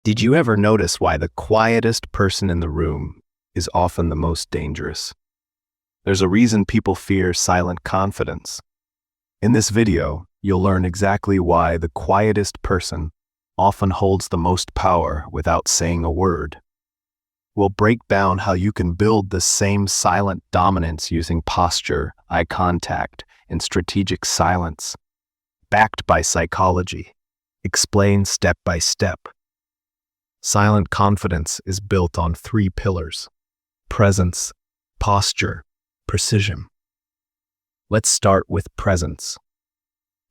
Did you ever notice why the quietest person in the room is often the most dangerous? There's a reason people fear silent confidence. In this video, you'll learn exactly why the quietest person often holds the most power without saying a word. We'll break down how you can build the same silent dominance using posture, eye contact, and strategic silence, backed by psychology. Explain step by step. Silent confidence is built on 3 pillars: presence, posture, precision. Let's start with presence.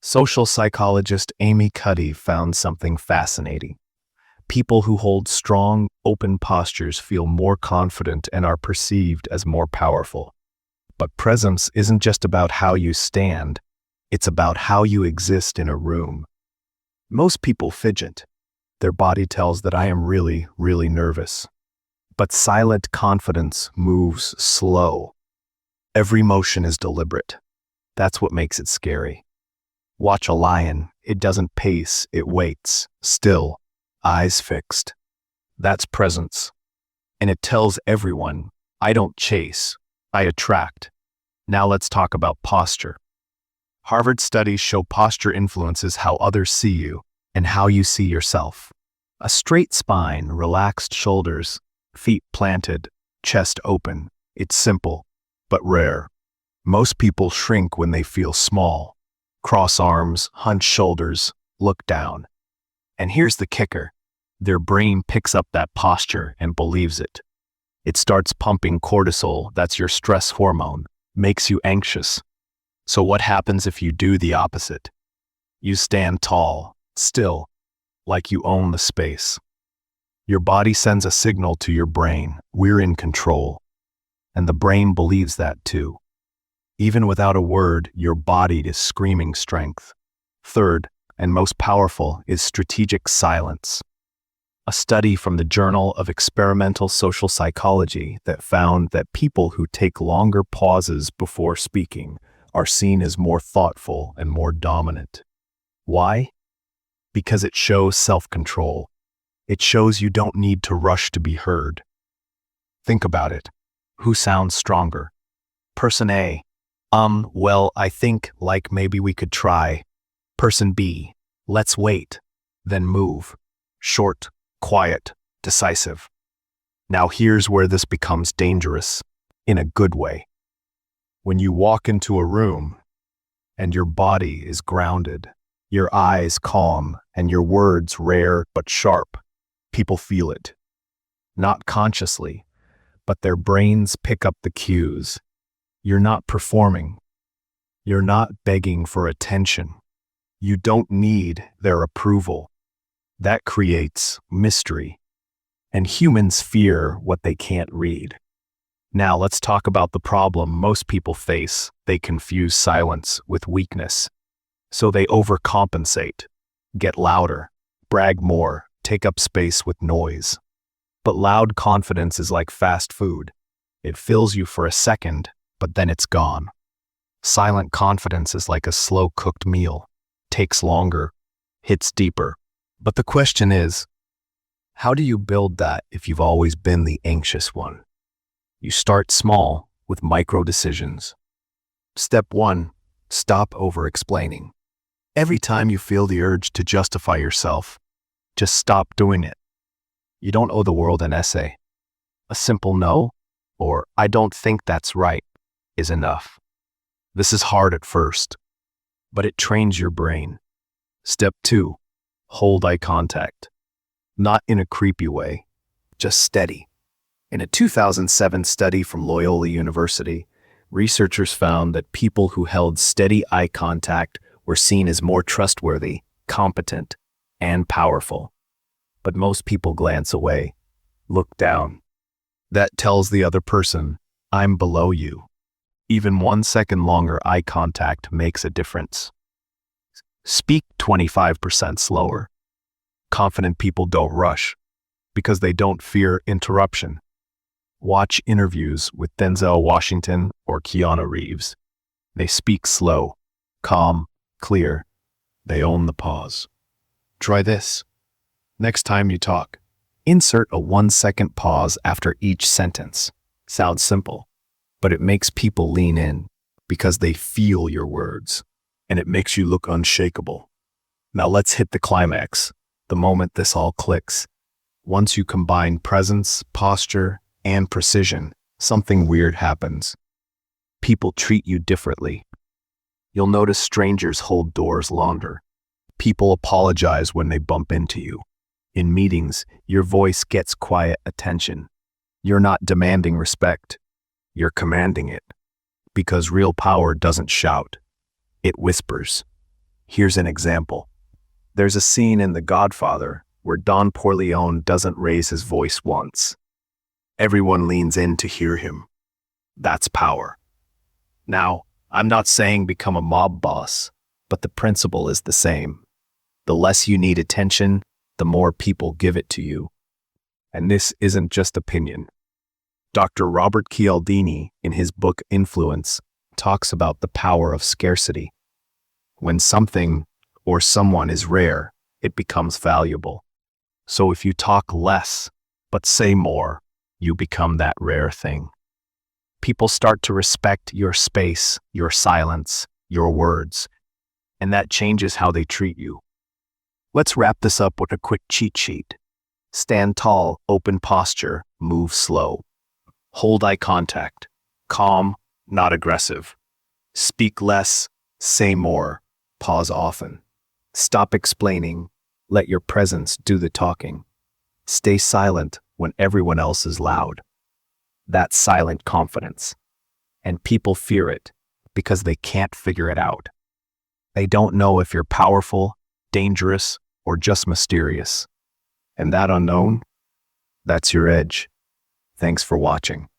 Social psychologist Amy Cuddy found something fascinating. People who hold strong, open postures feel more confident and are perceived as more powerful. But presence isn't just about how you stand, it's about how you exist in a room. Most people fidget. Their body tells that I am really, really nervous. But silent confidence moves slow. Every motion is deliberate. That's what makes it scary. Watch a lion. It doesn't pace, it waits, still, eyes fixed. That's presence. And it tells everyone, I don't chase, I attract. Now let's talk about posture. Harvard studies show posture influences how others see you and how you see yourself. A straight spine, relaxed shoulders, feet planted, chest open. It's simple, but rare. Most people shrink when they feel small. Cross arms, hunch shoulders, look down. And here's the kicker. Their brain picks up that posture and believes it. It starts pumping cortisol, that's your stress hormone, makes you anxious. So what happens if you do the opposite? You stand tall, still, like you own the space. Your body sends a signal to your brain, we're in control. And the brain believes that too. Even without a word, your body is screaming strength. Third, and most powerful, is strategic silence. A study from the Journal of Experimental Social Psychology that found that people who take longer pauses before speaking are seen as more thoughtful and more dominant. Why? Because it shows self-control. It shows you don't need to rush to be heard. Think about it. Who sounds stronger? Person A. Well, I think, like maybe we could try. Person B. Let's wait. Then move. Short, quiet, decisive. Now here's where this becomes dangerous, in a good way. When you walk into a room and your body is grounded, your eyes calm, and your words rare but sharp, people feel it. Not consciously, but their brains pick up the cues. You're not performing. You're not begging for attention. You don't need their approval. That creates mystery. And humans fear what they can't read. Now let's talk about the problem most people face. They confuse silence with weakness. So they overcompensate, get louder, brag more, take up space with noise. But loud confidence is like fast food. It fills you for a second, but then it's gone. Silent confidence is like a slow-cooked meal. Takes longer, hits deeper. But the question is, how do you build that if you've always been the anxious one? You start small with micro decisions. Step 1, stop over-explaining. Every time you feel the urge to justify yourself, just stop doing it. You don't owe the world an essay. A simple no, or I don't think that's right, is enough. This is hard at first, but it trains your brain. Step 2, hold eye contact. Not in a creepy way, just steady. In a 2007 study from Loyola University, researchers found that people who held steady eye contact were seen as more trustworthy, competent, and powerful. But most people glance away, look down. That tells the other person, I'm below you. Even 1 second longer eye contact makes a difference. Speak 25% slower. Confident people don't rush because they don't fear interruption. Watch interviews with Denzel Washington or Keanu Reeves. They speak slow, calm, clear. They own the pause. Try this. Next time you talk, Insert a 1-second pause after each sentence. Sounds simple, but it makes people lean in because they feel your words, and it makes you look unshakable. Now let's hit the climax, the moment this all clicks. Once you combine presence, posture, and precision, something weird happens. People treat you differently. You'll notice strangers hold doors longer. People apologize when they bump into you. In meetings, your voice gets quiet attention. You're not demanding respect. You're commanding it. Because real power doesn't shout. It whispers. Here's an example. There's a scene in The Godfather where Don Corleone doesn't raise his voice once. Everyone leans in to hear him. That's power. Now, I'm not saying become a mob boss, but the principle is the same. The less you need attention, the more people give it to you. And this isn't just opinion. Dr. Robert Cialdini, in his book Influence, talks about the power of scarcity. When something or someone is rare, it becomes valuable. So if you talk less, but say more, you become that rare thing. People start to respect your space, your silence, your words, and that changes how they treat you. Let's wrap this up with a quick cheat sheet. Stand tall, open posture, move slow. Hold eye contact. Calm, not aggressive. Speak less, say more. Pause often. Stop explaining. Let your presence do the talking. Stay silent when everyone else is loud. That's silent confidence. And people fear it because they can't figure it out. They don't know if you're powerful, dangerous, or just mysterious. And that unknown, that's your edge. Thanks for watching.